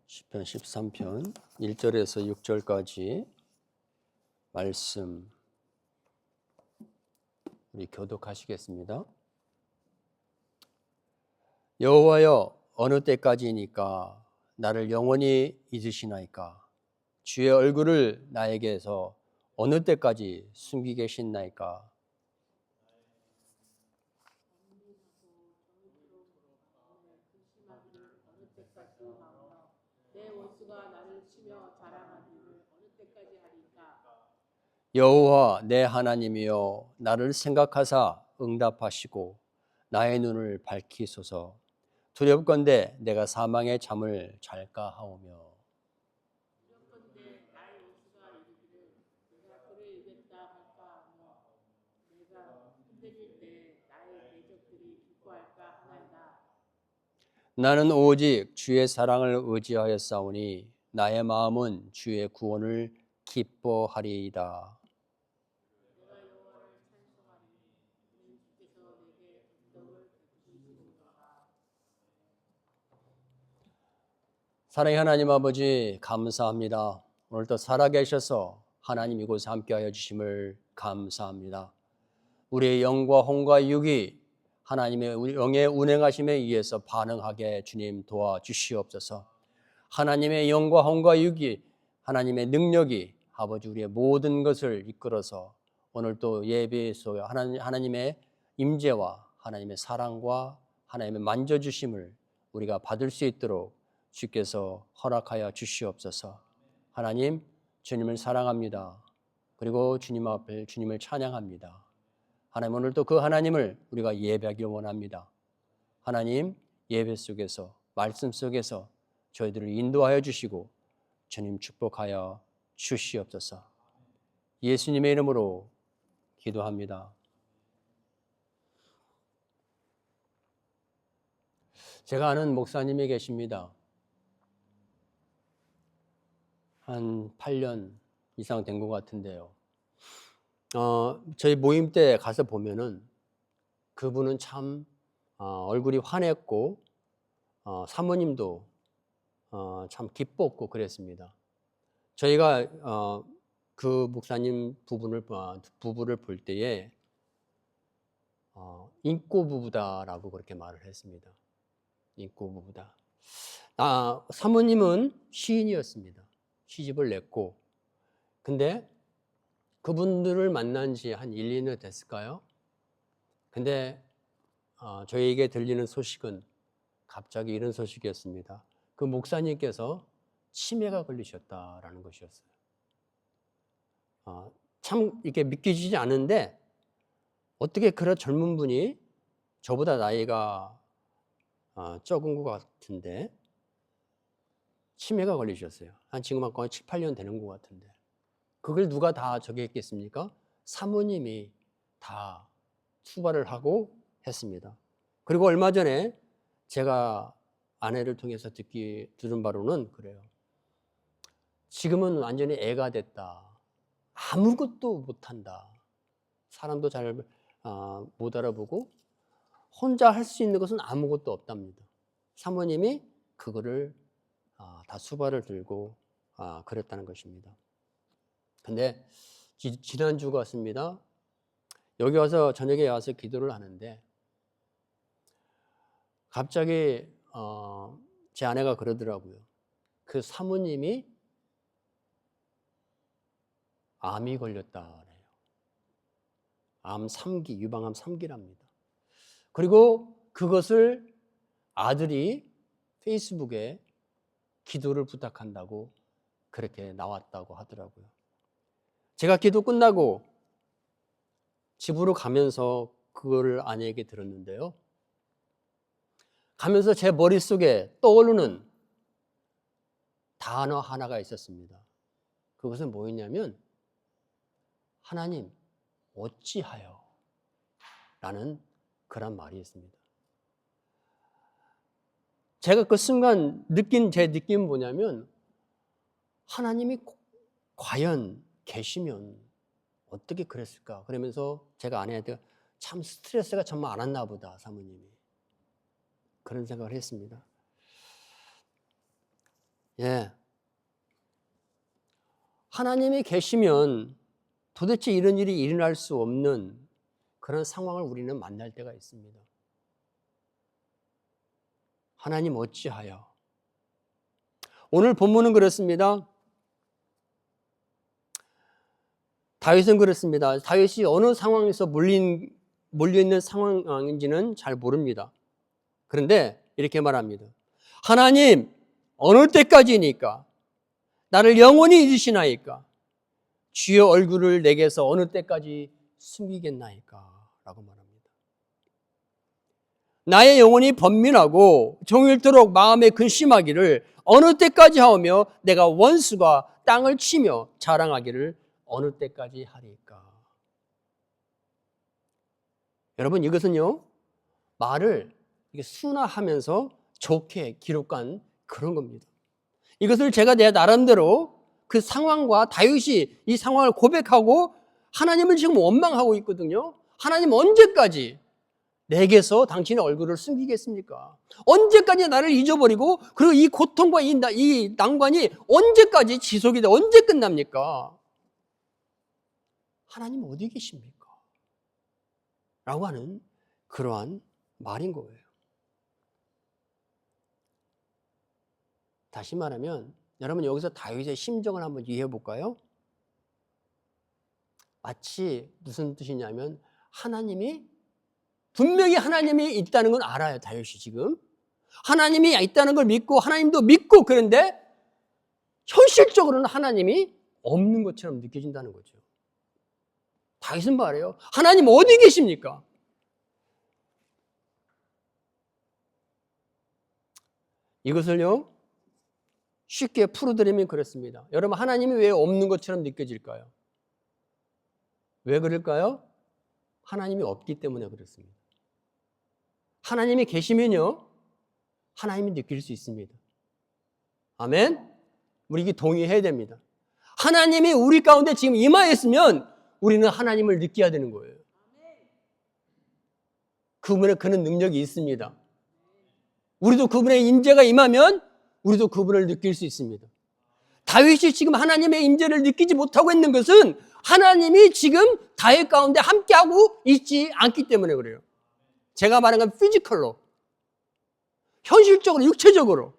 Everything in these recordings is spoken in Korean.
시편 13편 1절에서 6절까지 말씀 우리 교독하시겠습니다. 여호와여, 어느 때까지이니까 나를 영원히 잊으시나이까? 주의 얼굴을 나에게서 어느 때까지 숨기게 하시나이까? 내 원수가 나를 치며 자랑하기를 어느 때까지 하리까? 여호와 내 하나님이여, 나를 생각하사 응답하시고 나의 눈을 밝히소서. 두렵건대 내가 사망의 잠을 잘까 하오며. 두렵건대 나의 원수가 이르기를 내가 그를 이겼다 할까 하며 내가 흔들릴 때 나의 대적들이 기뻐할까 하나이다. 나는 오직 주의 사랑을 의지하였사오니 나의 마음은 주의 구원을 기뻐하리이다. 내가 여호와를 찬송하리. 이는 주께서 내게 언덕을 베푸시는도다. 사랑의 하나님 아버지, 감사합니다. 오늘도 살아계셔서 하나님 이곳에 함께하여 주심을 감사합니다. 우리의 영과 혼과 육이 하나님의 영의 운행하심에 의해서 반응하게 주님 도와주시옵소서. 하나님의 영과 혼과 육이, 하나님의 능력이 아버지 우리의 모든 것을 이끌어서 오늘 또 예배 속에 하나님의 임재와 하나님의 사랑과 하나님의 만져주심을 우리가 받을 수 있도록 주께서 허락하여 주시옵소서. 하나님, 주님을 사랑합니다. 그리고 주님 앞에 주님을 찬양합니다. 하나님, 오늘도 그 하나님을 우리가 예배하기를 원합니다. 하나님, 예배 속에서 말씀 속에서 저희들을 인도하여 주시고 주님 축복하여 주시옵소서. 예수님의 이름으로 기도합니다. 제가 아는 목사님이 계십니다. 한 8년 이상 된 것 같은데요. 저희 모임 때 가서 보면은 그분은 참 얼굴이 환했고 사모님도 참 기뻤고 그랬습니다. 저희가 그 목사님 부부를 볼 때에 인꼬 부부다라고 그렇게 말을 했습니다. 인꼬 부부다. 사모님은 시인이었습니다. 시집을 냈고, 근데 그분들을 만난 지 한 1, 2년 됐을까요? 근데 저희에게 들리는 소식은 갑자기 이런 소식이었습니다. 그 목사님께서 치매가 걸리셨다라는 것이었어요. 참 이게 믿기지 않은데 어떻게 그런 젊은 분이 저보다 나이가 적은 것 같은데 치매가 걸리셨어요. 한 지금 한 거의 7, 8년 되는 것 같은데 그걸 누가 다 저기 했겠습니까? 사모님이 다 수발을 하고 했습니다. 그리고 얼마 전에 제가 아내를 통해서 들은 바로는 그래요. 지금은 완전히 애가 됐다. 아무것도 못한다. 사람도 잘 못 알아보고 혼자 할 수 있는 것은 아무것도 없답니다. 사모님이 그거를 다 수발을 들고 그랬다는 것입니다. 근데 지난주 같습니다. 여기 와서 저녁에 와서 기도를 하는데 갑자기 제 아내가 그러더라고요. 그 사모님이 암이 걸렸다. 암 3기, 유방암 3기랍니다. 그리고 그것을 아들이 페이스북에 기도를 부탁한다고 그렇게 나왔다고 하더라고요. 제가 기도 끝나고 집으로 가면서 그거를 아내에게 들었는데요. 가면서 제 머릿속에 떠오르는 단어 하나가 있었습니다. 그것은 뭐였냐면 하나님 어찌하여 라는 그런 말이 있습니다. 제가 그 순간 제 느낌은 뭐냐면 하나님이 과연 계시면 어떻게 그랬을까? 그러면서 제가 아내한테 참 스트레스가 정말 많았나 보다, 사모님이. 그런 생각을 했습니다. 예. 하나님이 계시면 도대체 이런 일이 일어날 수 없는 그런 상황을 우리는 만날 때가 있습니다. 하나님 어찌하여? 오늘 본문은 그렇습니다. 다윗은 그렇습니다. 다윗이 어느 상황에서 몰려있는 상황인지는 잘 모릅니다. 그런데 이렇게 말합니다. 하나님, 어느 때까지니까? 나를 영원히 잊으시나이까? 주의 얼굴을 내게서 어느 때까지 숨기겠나이까? 라고 말합니다. 나의 영혼이 번민하고 종일토록 마음에 근심하기를 어느 때까지 하오며 내가 원수가 땅을 치며 자랑하기를 어느 때까지 하리까? 여러분, 이것은요, 말을 순화하면서 좋게 기록한 그런 겁니다. 이것을 제가 내 나름대로 그 상황과 다윗이 이 상황을 고백하고 하나님을 지금 원망하고 있거든요. 하나님 언제까지 내게서 당신의 얼굴을 숨기겠습니까? 언제까지 나를 잊어버리고 그리고 이 고통과 이 난관이 언제까지 지속이 돼? 언제 끝납니까? 하나님 어디 계십니까? 라고 하는 그러한 말인 거예요. 다시 말하면 여러분 여기서 다윗의 심정을 한번 이해해 볼까요? 마치 무슨 뜻이냐면 분명히 하나님이 있다는 건 알아요. 다윗이 지금 하나님이 있다는 걸 믿고 하나님도 믿고 그런데 현실적으로는 하나님이 없는 것처럼 느껴진다는 거죠. 다윗은 말해요. 하나님 어디 계십니까? 이것을요 쉽게 풀어드리면 그렇습니다. 여러분 하나님이 왜 없는 것처럼 느껴질까요? 왜 그럴까요? 하나님이 없기 때문에 그렇습니다. 하나님이 계시면요 하나님이 느낄 수 있습니다. 아멘? 우리 이게 동의해야 됩니다. 하나님이 우리 가운데 지금 임하였으면 우리는 하나님을 느껴야 되는 거예요. 그분의 그런 능력이 있습니다. 우리도 그분의 임재가 임하면 우리도 그분을 느낄 수 있습니다. 다윗이 지금 하나님의 임재를 느끼지 못하고 있는 것은 하나님이 지금 다윗 가운데 함께하고 있지 않기 때문에 그래요. 제가 말한 건 피지컬로, 현실적으로, 육체적으로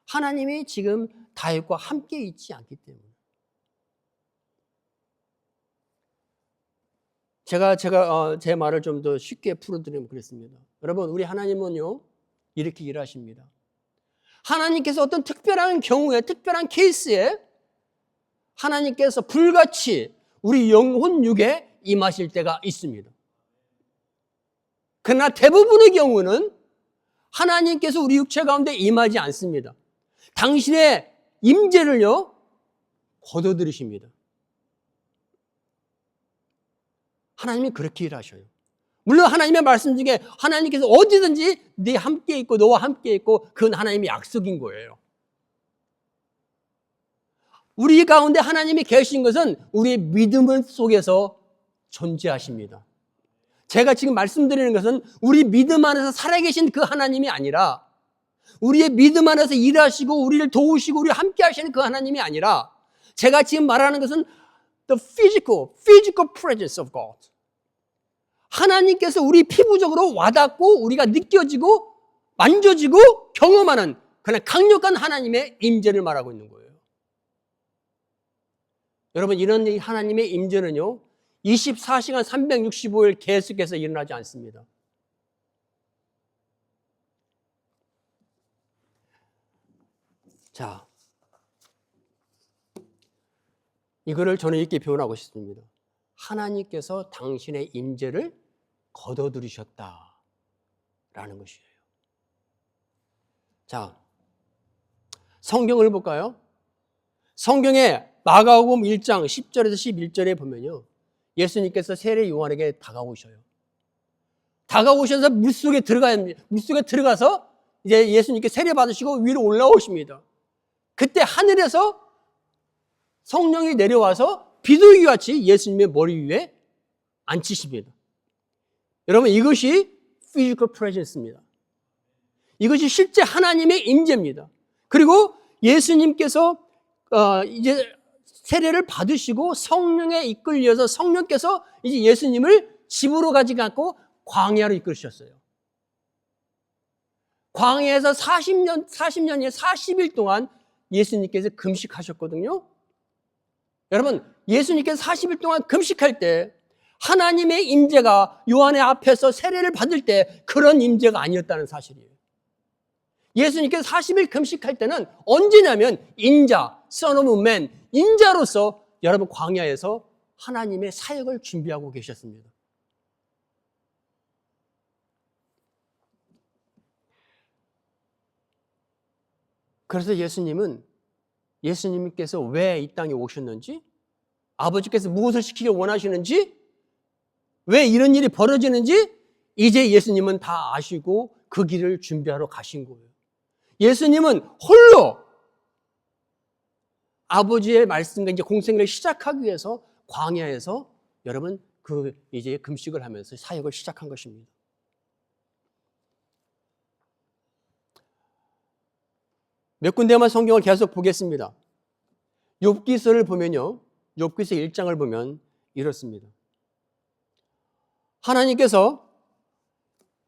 하나님이 지금 다윗과 함께 있지 않기 때문에. 제가 제 말을 좀 더 쉽게 풀어드리면 그렇습니다. 여러분, 우리 하나님은요 이렇게 일하십니다. 하나님께서 어떤 특별한 경우에, 특별한 케이스에 하나님께서 불같이 우리 영혼 육에 임하실 때가 있습니다. 그러나 대부분의 경우는 하나님께서 우리 육체 가운데 임하지 않습니다. 당신의 임재를요 거둬들이십니다. 하나님이 그렇게 일하셔요. 물론 하나님의 말씀 중에 하나님께서 어디든지 네 함께 있고 너와 함께 있고 그건 하나님의 약속인 거예요. 우리 가운데 하나님이 계신 것은 우리의 믿음 속에서 존재하십니다. 제가 지금 말씀드리는 것은 우리 믿음 안에서 살아계신 그 하나님이 아니라 우리의 믿음 안에서 일하시고 우리를 도우시고 우리와 함께 하시는 그 하나님이 아니라 제가 지금 말하는 것은 the physical presence of God. 하나님께서 우리 피부적으로 와닿고 우리가 느껴지고 만져지고 경험하는 그런 강력한 하나님의 임재를 말하고 있는 거예요. 여러분 이런 하나님의 임재는요 24시간 365일 계속해서 일어나지 않습니다. 자, 이거를 저는 이렇게 표현하고 싶습니다. 하나님께서 당신의 임재를 거둬들이셨다라는 것이에요. 자, 성경을 볼까요? 성경에 마가복음 1장 10절에서 11절에 보면요. 예수님께서 세례 요한에게 다가오셔요. 다가오셔서 물속에 들어가서 이제 예수님께 세례 받으시고 위로 올라오십니다. 그때 하늘에서 성령이 내려와서 비둘기 같이 예수님의 머리 위에 앉히십니다. 여러분 이것이 physical presence입니다. 이것이 실제 하나님의 임재입니다. 그리고 예수님께서 이제 세례를 받으시고 성령에 이끌려서 성령께서 이제 예수님을 집으로 가지 않고 광야로 이끌으셨어요. 광야에서 40년에 40일 동안 예수님께서 금식하셨거든요. 여러분, 예수님께서 40일 동안 금식할 때 하나님의 임재가 요한의 앞에서 세례를 받을 때 그런 임재가 아니었다는 사실이에요. 예수님께서 40일 금식할 때는 언제냐면 인자, Son of Man, 인자로서 여러분 광야에서 하나님의 사역을 준비하고 계셨습니다. 그래서 예수님께서 왜 이 땅에 오셨는지, 아버지께서 무엇을 시키길 원하시는지, 왜 이런 일이 벌어지는지 이제 예수님은 다 아시고 그 길을 준비하러 가신 거예요. 예수님은 홀로 아버지의 말씀과 이제 공생을 시작하기 위해서 광야에서 여러분 그 이제 금식을 하면서 사역을 시작한 것입니다. 몇 군데만 성경을 계속 보겠습니다. 욥기서를 보면요. 욥기서 1장을 보면 이렇습니다. 하나님께서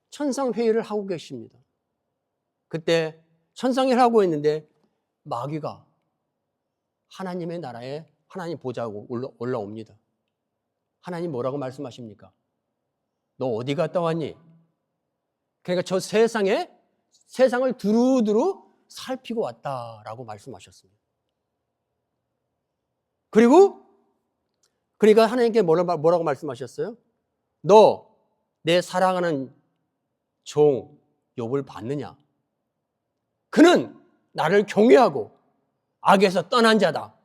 천상회의를 하고 계십니다. 그때 천상회의를 하고 있는데 마귀가 하나님의 나라에 하나님 보좌하고 올라옵니다. 하나님 뭐라고 말씀하십니까? 너 어디 갔다 왔니? 그러니까 저 세상을 두루두루 살피고 왔다라고 말씀하셨습니다. 그러니까 하나님께 뭐라고 말씀하셨어요? 너 내 사랑하는 종 욥을 봤느냐? 그는 나를 경외하고 악에서 떠난 자다.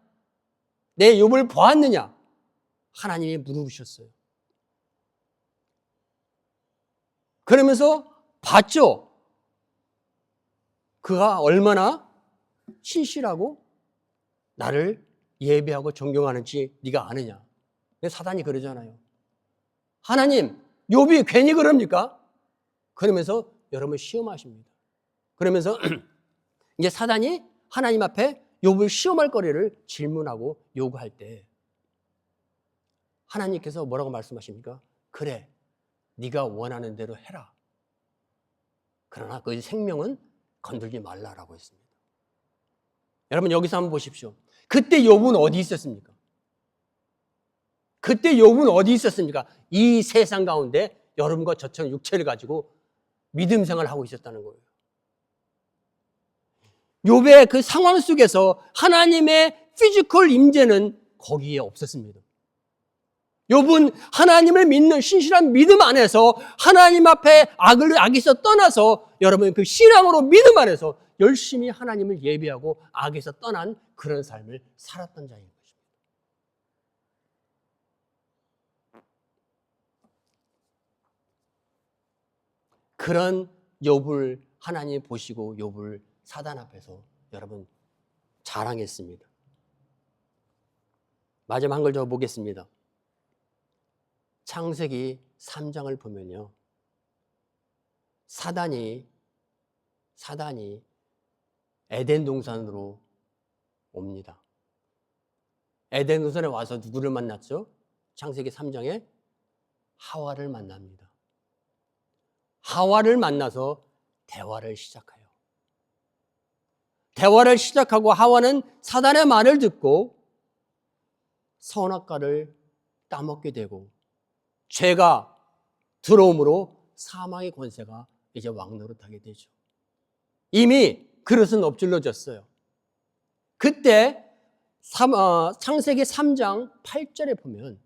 내 욥을 보았느냐? 하나님이 물으셨어요. 그러면서 봤죠? 그가 얼마나 신실하고 나를 예배하고 존경하는지 네가 아느냐? 사단이 그러잖아요. 하나님, 욥이 괜히 그럽니까? 그러면서 여러분 시험하십니다. 그러면서 이제 사단이 하나님 앞에 욥을 시험할 거리를 질문하고 요구할 때 하나님께서 뭐라고 말씀하십니까? 그래, 네가 원하는 대로 해라. 그러나 그 생명은 건들지 말라라고 했습니다. 여러분 여기서 한번 보십시오. 그때 욥은 어디 있었습니까? 그때 욥은 어디 있었습니까? 이 세상 가운데 여러분과 저처럼 육체를 가지고 믿음 생활을 하고 있었다는 거예요. 욥의 그 상황 속에서 하나님의 피지컬 임재는 거기에 없었습니다. 욥은 하나님을 믿는 신실한 믿음 안에서 하나님 앞에 악에서 떠나서 여러분 그 신앙으로 믿음 안에서 열심히 하나님을 예배하고 악에서 떠난 그런 삶을 살았던 자인 것입니다. 그런 욥을 하나님이 보시고 욥을 사단 앞에서 여러분 자랑했습니다. 마지막 한 걸 더 보겠습니다. 창세기 3장을 보면요. 사단이 에덴 동산으로 옵니다. 에덴 동산에 와서 누구를 만났죠? 창세기 3장에 하와를 만납니다. 하와를 만나서 대화를 시작해요. 대화를 시작하고 하와는 사단의 말을 듣고 선악과를 따먹게 되고 죄가 들어옴으로 사망의 권세가 이제 왕노릇하게 되죠. 이미 그릇은 엎질러졌어요. 그때 창세기 3장 8절에 보면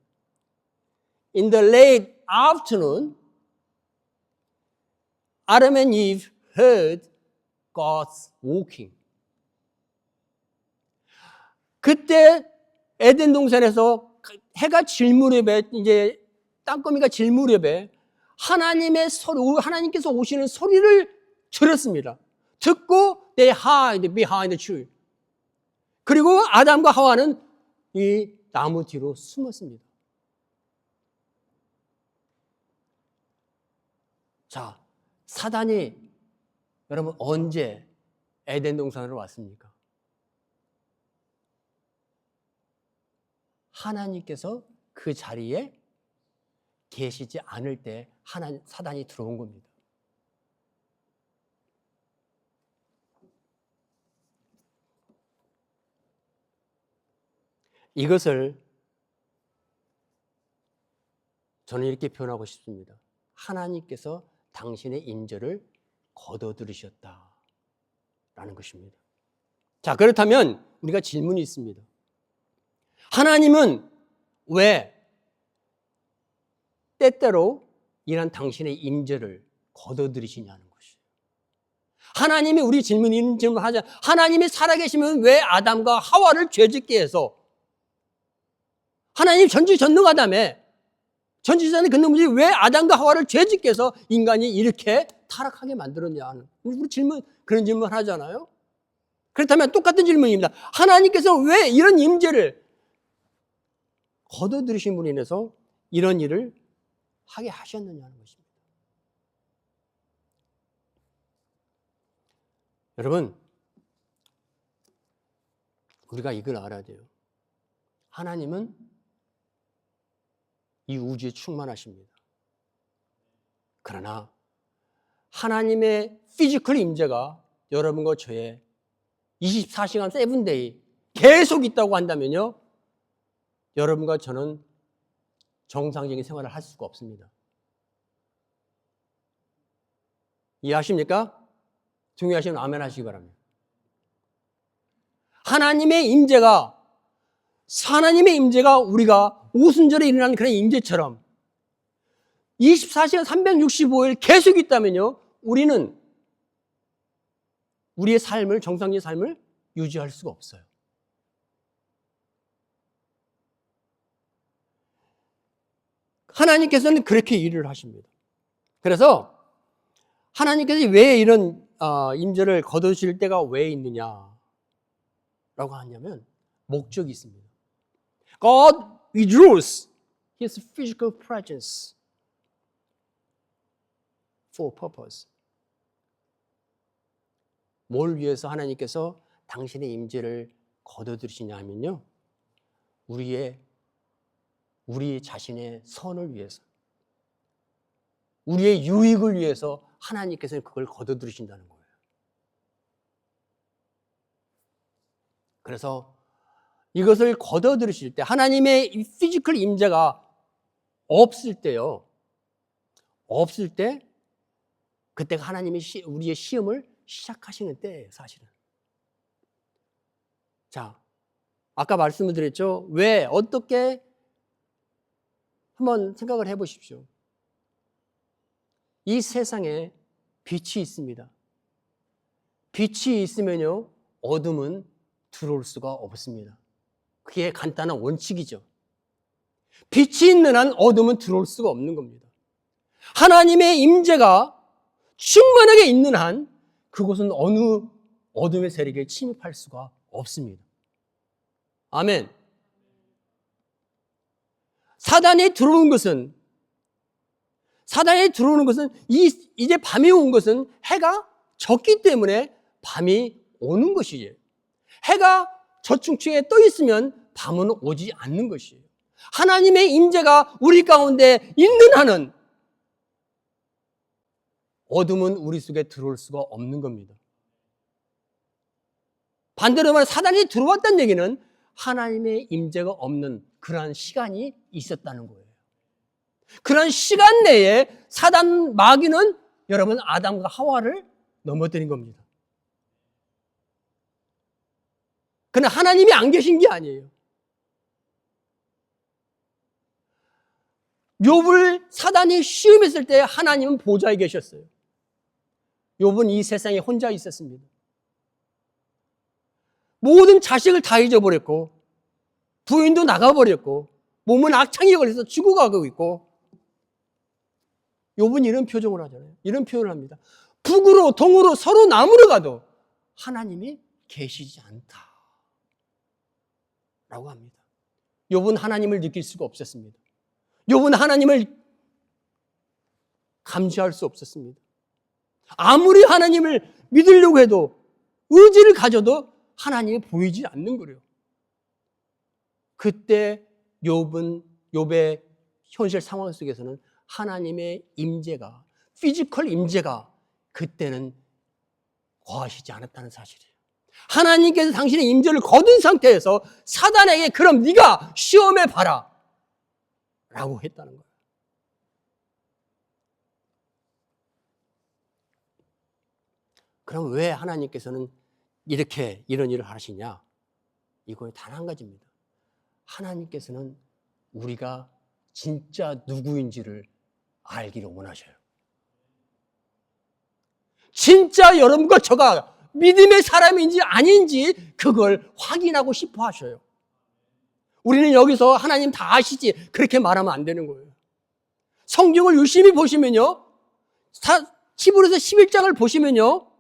In the late afternoon, Adam and Eve heard God's walking. 그때 에덴 동산에서 해가 질 무렵에 이제 땅거미가 질 무렵에 하나님의 소리, 하나님께서 오시는 소리를 들었습니다. 듣고 they hide behind the tree. 그리고 아담과 하와는 이 나무 뒤로 숨었습니다. 자, 사단이 여러분 언제 에덴 동산으로 왔습니까? 하나님께서 그 자리에 계시지 않을 때 사단이 들어온 겁니다. 이것을 저는 이렇게 표현하고 싶습니다. 하나님께서 당신의 임재를 거둬들이셨다라는 것입니다. 자, 그렇다면 우리가 질문이 있습니다. 하나님은 왜 때때로 이런 당신의 임재를 거둬들이시냐는 것이에요. 하나님이 우리 이런 질문을 하자. 하나님이 살아계시면 왜 아담과 하와를 죄짓게 해서 하나님 전지전능하다며 전지전능의 그 놈이 왜 아담과 하와를 죄짓게 해서 인간이 이렇게 타락하게 만들었냐는 우리 그런 질문 하잖아요. 그렇다면 똑같은 질문입니다. 하나님께서 왜 이런 임재를 거둬들이신 분이 인해서 이런 일을 하게 하셨느냐는 것입니다. 여러분, 우리가 이걸 알아야 돼요. 하나님은 이 우주에 충만하십니다. 그러나 하나님의 피지컬 임재가 여러분과 저의 24시간 7데이 계속 있다고 한다면요, 여러분과 저는 정상적인 생활을 할 수가 없습니다. 이해하십니까? 동의하시면 아멘 하시기 바랍니다. 하나님의 임재가 우리가 오순절에 일어나는 그런 임재처럼 24시간 365일 계속 있다면요, 우리는 우리의 정상적인 삶을 유지할 수가 없어요. 하나님께서는 그렇게 일을 하십니다. 그래서 하나님께서 왜 이런 임재를 거두실 때가 왜 있느냐라고 하냐면 목적이 있습니다. God withdraws His physical presence for purpose. 뭘 위해서 하나님께서 당신의 임재를 거둬들이시냐 하면요, 우리 자신의 선을 위해서, 우리의 유익을 위해서 하나님께서는 그걸 거둬들이신다는 거예요. 그래서 이것을 거둬들이실 때, 하나님의 피지컬 임재가 없을 때요, 그때가 하나님이 우리의 시험을 시작하시는 때예요, 사실은. 자, 아까 말씀을 드렸죠. 왜, 어떻게 한번 생각을 해보십시오. 이 세상에 빛이 있습니다. 빛이 있으면요, 어둠은 들어올 수가 없습니다. 그게 간단한 원칙이죠. 빛이 있는 한 어둠은 들어올 수가 없는 겁니다. 하나님의 임재가 충만하게 있는 한 그곳은 어느 어둠의 세력에 침입할 수가 없습니다. 아멘. 사단이 들어오는 것은 이제 밤이 온 것은 해가 졌기 때문에 밤이 오는 것이에요. 해가 저층층에 떠 있으면 밤은 오지 않는 것이에요. 하나님의 임재가 우리 가운데 있는 한은 어둠은 우리 속에 들어올 수가 없는 겁니다. 반대로 말하면 사단이 들어왔다는 얘기는 하나님의 임재가 없는 그러한 시간이 있었다는 거예요. 그런 시간 내에 사단 마귀는 여러분 아담과 하와를 넘어뜨린 겁니다. 그러나 하나님이 안 계신 게 아니에요. 욥을 사단이 시험했을 때 하나님은 보좌에 계셨어요. 욥은 이 세상에 혼자 있었습니다. 모든 자식을 다 잊어버렸고 부인도 나가버렸고 몸은 악창이 걸려서 죽어가고 있고, 욥은 이런 표정을 하잖아요. 이런 표현을 합니다. 북으로 동으로 서로 나무로 가도 하나님이 계시지 않다 라고 합니다. 욥은 하나님을 느낄 수가 없었습니다. 욥은 하나님을 감지할 수 없었습니다. 아무리 하나님을 믿으려고 해도 의지를 가져도 하나님이 보이지 않는 거예요. 그때 욥의 현실 상황 속에서는 하나님의 임재가, 피지컬 임재가 그때는 거하시지 않았다는 사실이에요. 하나님께서 당신의 임재를 거둔 상태에서 사단에게 그럼 네가 시험해 봐라 라고 했다는 거예요. 그럼 왜 하나님께서는 이렇게 이런 일을 하시냐? 이거에 단 한 가지입니다. 하나님께서는 우리가 진짜 누구인지를 알기를 원하셔요. 진짜 여러분과 저가 믿음의 사람인지 아닌지 그걸 확인하고 싶어 하셔요. 우리는 여기서 하나님 다 아시지 그렇게 말하면 안 되는 거예요. 성경을 유심히 보시면요, 히브리서 11장을 보시면요,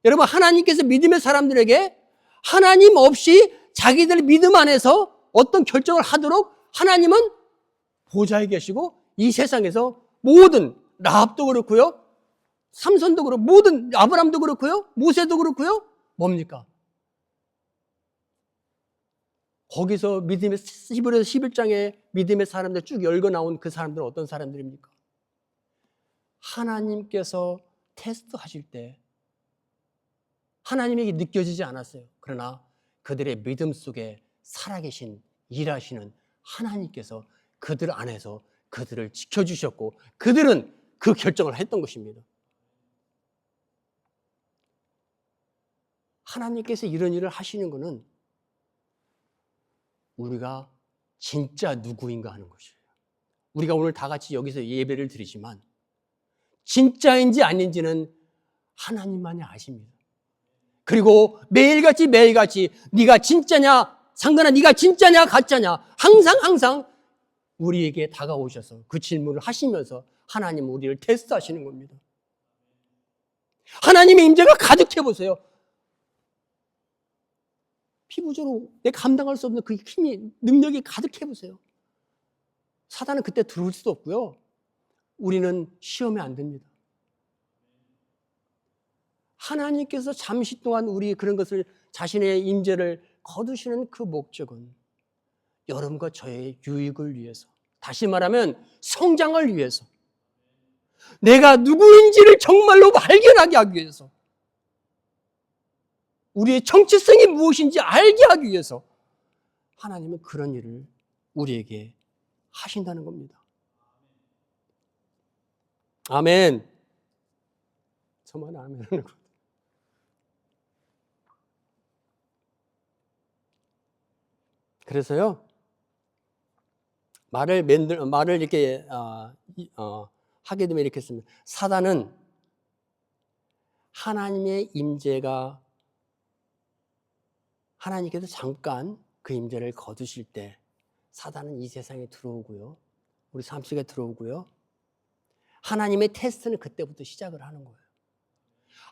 여러분 하나님께서 믿음의 사람들에게 하나님 없이 자기들 믿음 안에서 어떤 결정을 하도록 하나님은 보좌에 계시고 이 세상에서 모든 라합도 그렇고요, 삼손도 그렇고 모든 아브람도 그렇고요, 모세도 그렇고요, 뭡니까? 거기서 믿음의 히브리서 11장에 믿음의 사람들 쭉 열거 나온 그 사람들은 어떤 사람들입니까? 하나님께서 테스트하실 때 하나님에게 느껴지지 않았어요. 그러나 그들의 믿음 속에 살아계신 일하시는 하나님께서 그들 안에서 그들을 지켜주셨고 그들은 그 결정을 했던 것입니다. 하나님께서 이런 일을 하시는 것은 우리가 진짜 누구인가 하는 것이에요. 우리가 오늘 다 같이 여기서 예배를 드리지만 진짜인지 아닌지는 하나님만이 아십니다. 그리고 매일같이 네가 진짜냐 상관아 네가 진짜냐 가짜냐 항상 우리에게 다가오셔서 그 질문을 하시면서 하나님은 우리를 테스트하시는 겁니다. 하나님의 임재가 가득해 보세요. 피부적으로 내 감당할 수 없는 그 힘이 능력이 가득해 보세요. 사단은 그때 들어올 수도 없고요. 우리는 시험에 안 됩니다. 하나님께서 잠시 동안 우리 그런 것을 자신의 임재를 거두시는 그 목적은 여러분과 저의 유익을 위해서, 다시 말하면 성장을 위해서, 내가 누구인지를 정말로 발견하게 하기 위해서, 우리의 정체성이 무엇인지 알게 하기 위해서 하나님은 그런 일을 우리에게 하신다는 겁니다. 아멘. 저만 아멘 하는 것. 그래서요, 말을 이렇게 하게 되면 이렇게 했습니다. 사단은 하나님의 임재가, 하나님께서 잠깐 그 임재를 거두실 때 사단은 이 세상에 들어오고요, 우리 삶 속에 들어오고요, 하나님의 테스트는 그때부터 시작을 하는 거예요.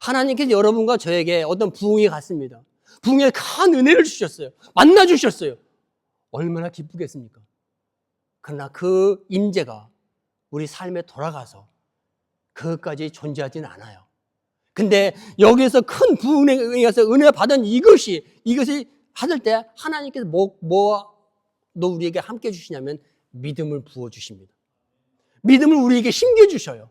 하나님께서 여러분과 저에게 어떤 부흥이 갔습니다. 부흥의 큰 은혜를 주셨어요. 만나 주셨어요. 얼마나 기쁘겠습니까? 그러나 그 임재가 우리 삶에 돌아가서 그것까지 존재하지는 않아요. 근데 여기에서 큰 부흥에 의해서 은혜 받은 이것이 하실 때 하나님께서 너 우리에게 함께 주시냐면 믿음을 부어주십니다. 믿음을 우리에게 심겨주셔요.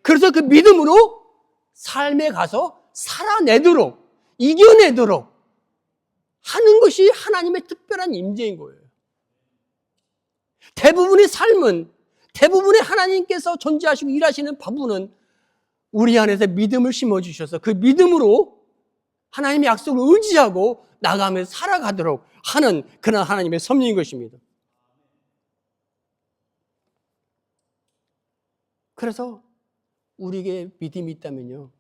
그래서 그 믿음으로 삶에 가서 살아내도록, 이겨내도록 하는 것이 하나님의 특별한 임재인 거예요. 대부분의 삶은, 대부분의 하나님께서 존재하시고 일하시는 부분은 우리 안에서 믿음을 심어주셔서 그 믿음으로 하나님의 약속을 의지하고 나가면서 살아가도록 하는 그런 하나님의 섭리인 것입니다. 그래서 우리에게 믿음이 있다면요,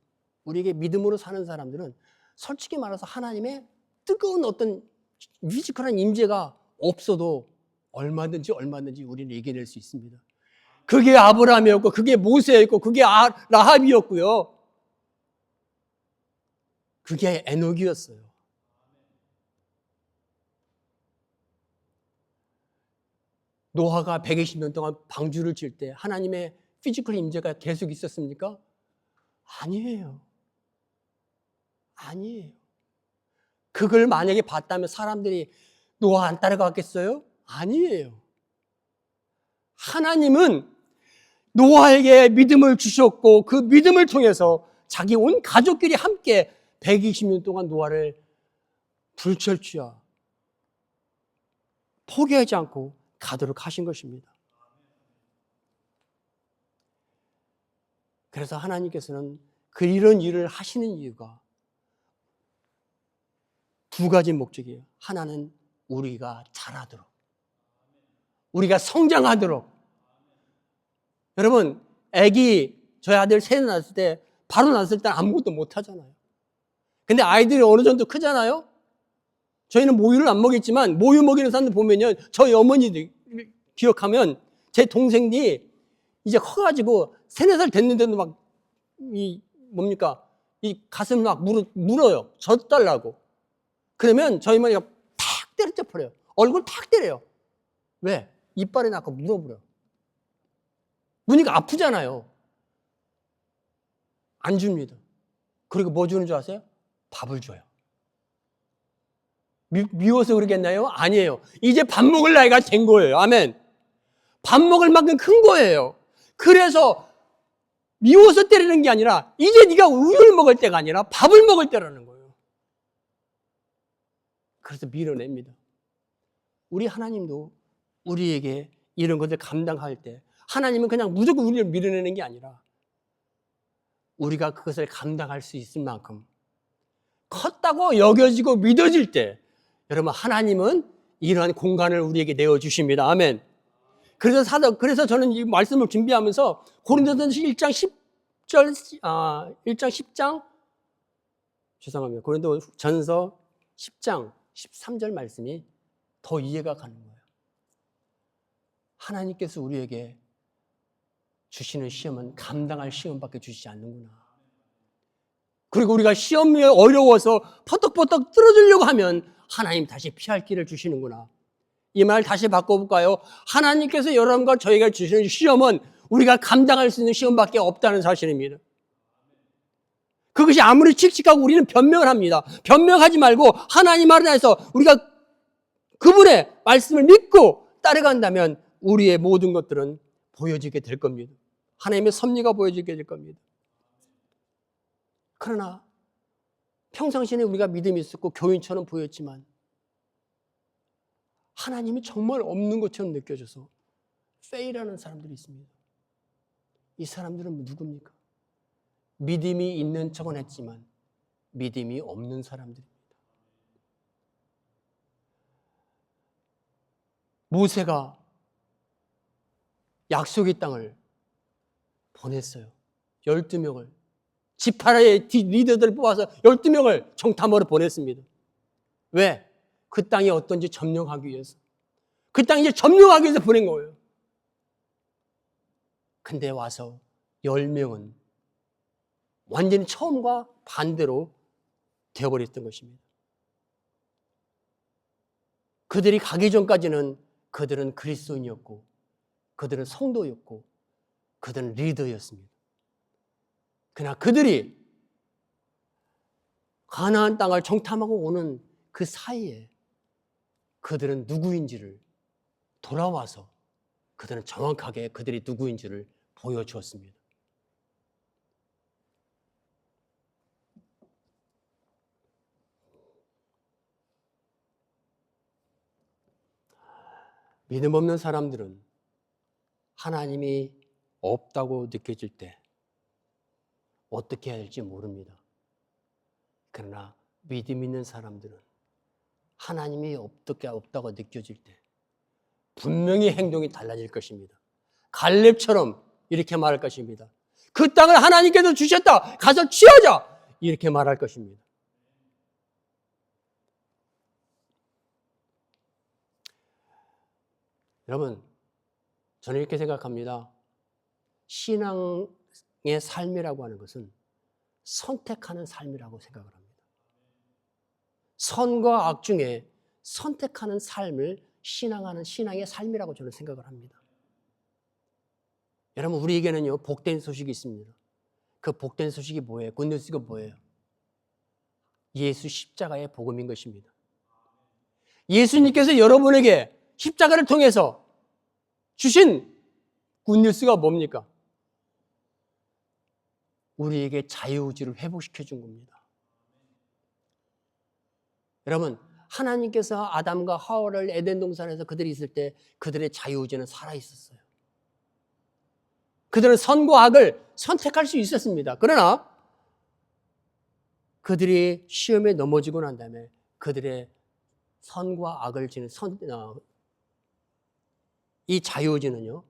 우리에게 믿음으로 사는 사람들은 솔직히 말해서 하나님의 뜨거운 어떤 피지컬한 임재가 없어도 얼마든지 우리는 이겨낼 수 있습니다. 그게 아브라함이었고, 그게 모세였고, 그게 라합이었고요, 그게 에녹이었어요. 노아가 120년 동안 방주를 칠 때 하나님의 피지컬 임재가 계속 있었습니까? 아니에요. 그걸 만약에 봤다면 사람들이 노아 안 따라갔겠어요? 아니에요. 하나님은 노아에게 믿음을 주셨고 그 믿음을 통해서 자기 온 가족끼리 함께 120년 동안 노아를 불철주야 포기하지 않고 가도록 하신 것입니다. 그래서 하나님께서는 이런 일을 하시는 이유가 두 가지 목적이에요. 하나는 우리가 자라도록, 우리가 성장하도록. 여러분, 저희 아들 셋 낳았을 때, 바로 낳았을 때 아무것도 못 하잖아요. 근데 아이들이 어느 정도 크잖아요? 저희는 모유를 안 먹였지만, 모유 먹이는 사람들 보면요, 저희 어머니들 기억하면, 제 동생이 이제 커가지고, 3, 4살 됐는데도 막, 이 가슴 막 물어요. 젖달라고. 그러면 저희 어머니가 탁 때려쳐 버려요. 얼굴 탁 때려요. 왜? 이빨에 낳고 물어버려요. 무니까 아프잖아요. 안 줍니다. 그리고 뭐 주는 줄 아세요? 밥을 줘요. 미워서 그러겠나요? 아니에요. 이제 밥 먹을 나이가 된 거예요. 아멘. 밥 먹을 만큼 큰 거예요. 그래서 미워서 때리는 게 아니라 이제 네가 우유를 먹을 때가 아니라 밥을 먹을 때라는 거예요. 그래서 밀어냅니다. 우리 하나님도 우리에게 이런 것을 감당할 때 하나님은 그냥 무조건 우리를 밀어내는 게 아니라 우리가 그것을 감당할 수 있을 만큼 컸다고 여겨지고 믿어질 때 여러분 하나님은 이러한 공간을 우리에게 내어주십니다. 아멘. 그래서 저는 이 말씀을 준비하면서 고린도전서 1장 10장 죄송합니다. 고린도전서 10장 13절 말씀이 더 이해가 가는 거예요. 하나님께서 우리에게 주시는 시험은 감당할 시험밖에 주시지 않는구나. 그리고 우리가 시험이 어려워서 퍼떡퍼떡 떨어지려고 하면 하나님 다시 피할 길을 주시는구나. 이 말 다시 바꿔볼까요? 하나님께서 여러분과 저희가 주시는 시험은 우리가 감당할 수 있는 시험밖에 없다는 사실입니다. 그것이 아무리 칙칙하고 우리는 변명을 합니다. 변명하지 말고 하나님 안에서 우리가 그분의 말씀을 믿고 따라간다면 우리의 모든 것들은 보여지게 될 겁니다. 하나님의 섭리가 보여지게 될 겁니다. 그러나 평상시에 우리가 믿음이 있었고 교인처럼 보였지만 하나님이 정말 없는 것처럼 느껴져서 페일하는 사람들이 있습니다. 이 사람들은 누굽니까? 믿음이 있는 척은 했지만 믿음이 없는 사람들입니다. 모세가 약속의 땅을 보냈어요. 12명을. 지파라의 리더들을 뽑아서 12명을 정탐하러 보냈습니다. 왜? 그 땅이 어떤지 점령하기 위해서. 그 땅이 이제 점령하기 위해서 보낸 거예요. 근데 와서 10명은 완전히 처음과 반대로 되어버렸던 것입니다. 그들이 가기 전까지는 그들은 그리스도인이었고 그들은 성도였고 그들은 리더였습니다. 그러나 그들이 가나안 땅을 정탐하고 오는 그 사이에 그들은 누구인지를 돌아와서 그들은 정확하게 그들이 누구인지를 보여주었습니다. 믿음 없는 사람들은 하나님이 없다고 느껴질 때 어떻게 해야 할지 모릅니다. 그러나 믿음 있는 사람들은 하나님이 없다고 느껴질 때 분명히 행동이 달라질 것입니다. 갈렙처럼 이렇게 말할 것입니다. 그 땅을 하나님께서 주셨다. 가서 취하자. 이렇게 말할 것입니다. 여러분, 저는 이렇게 생각합니다. 신앙의 삶이라고 하는 것은 선택하는 삶이라고 생각을 합니다. 선과 악 중에 선택하는 삶을 신앙하는 신앙의 삶이라고 저는 생각을 합니다. 여러분, 우리에게는요, 복된 소식이 있습니다. 그 복된 소식이 뭐예요? 굿뉴스가 뭐예요? 예수 십자가의 복음인 것입니다. 예수님께서 여러분에게 십자가를 통해서 주신 굿뉴스가 뭡니까? 우리에게 자유의지를 회복시켜 준 겁니다. 여러분, 하나님께서 아담과 하와를 에덴 동산에서 그들이 있을 때 그들의 자유의지는 살아 있었어요. 그들은 선과 악을 선택할 수 있었습니다. 그러나 그들이 시험에 넘어지고 난 다음에 그들의 선과 악을 지는 이 자유의지는요,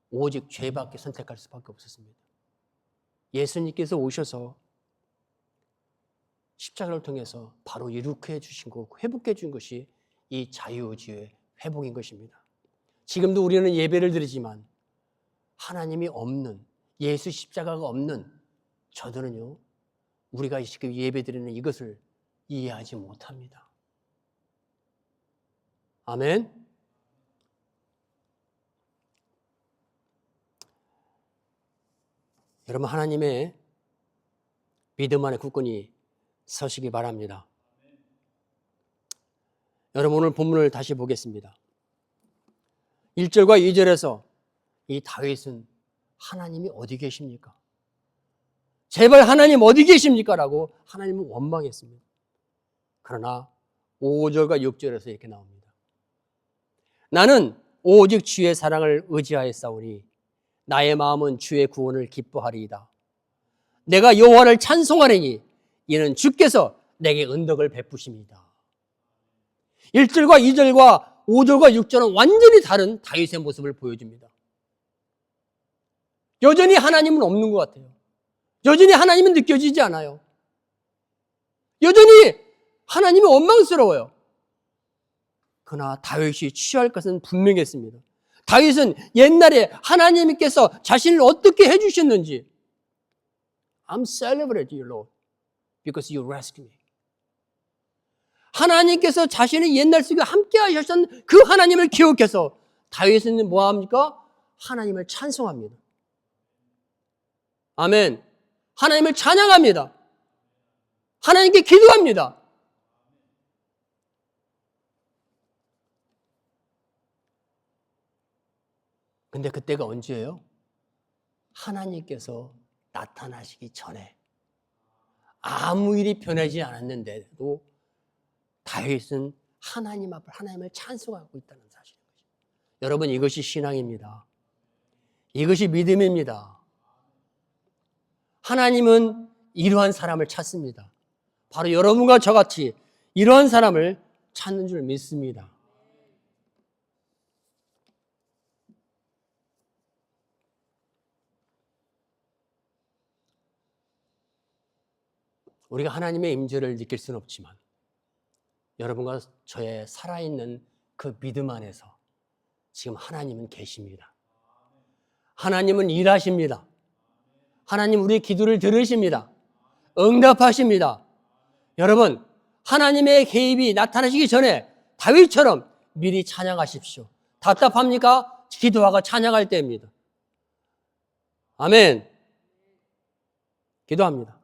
오직 죄밖에 선택할 수밖에 없었습니다. 예수님께서 오셔서 십자가를 통해서 바로 이룩해 주신 것, 회복해 준 것이 이 자유의지의 회복인 것입니다. 지금도 우리는 예배를 드리지만 하나님이 없는, 예수 십자가가 없는 저들은요, 우리가 지금 예배 드리는 이것을 이해하지 못합니다. 아멘. 여러분, 하나님의 믿음 안에 굳건히 서시기 바랍니다. 여러분, 오늘 본문을 다시 보겠습니다. 1절과 2절에서 이 다윗은 하나님이 어디 계십니까? 제발 하나님 어디 계십니까? 라고 하나님은 원망했습니다. 그러나 5절과 6절에서 이렇게 나옵니다. 나는 오직 주의 사랑을 의지하였사오니 나의 마음은 주의 구원을 기뻐하리이다. 내가 여호와를 찬송하리니 이는 주께서 내게 은덕을 베푸십니다. 1절과 2절과 5절과 6절은 완전히 다른 다윗의 모습을 보여줍니다. 여전히 하나님은 없는 것 같아요. 여전히 하나님은 느껴지지 않아요. 여전히 하나님이 원망스러워요. 그러나 다윗이 취할 것은 분명했습니다. 다윗은 옛날에 하나님께서 자신을 어떻게 해주셨는지 I'm celebrating you, Lord, because you rescued me. 하나님께서 자신의 옛날 속에 함께 하셨던 그 하나님을 기억해서 다윗은 뭐합니까? 하나님을 찬송합니다. 아멘. 하나님을 찬양합니다. 하나님께 기도합니다. 근데 그때가 언제예요? 하나님께서 나타나시기 전에 아무 일이 변하지 않았는데도 다윗은 하나님 앞을 하나님을 찬송하고 있다는 사실입니다. 여러분, 이것이 신앙입니다. 이것이 믿음입니다. 하나님은 이러한 사람을 찾습니다. 바로 여러분과 저같이 이러한 사람을 찾는 줄 믿습니다. 우리가 하나님의 임재를 느낄 수는 없지만 여러분과 저의 살아있는 그 믿음 안에서 지금 하나님은 계십니다. 하나님은 일하십니다. 하나님 우리의 기도를 들으십니다. 응답하십니다. 여러분, 하나님의 개입이 나타나시기 전에 다윗처럼 미리 찬양하십시오. 답답합니까? 기도하고 찬양할 때입니다. 아멘. 기도합니다.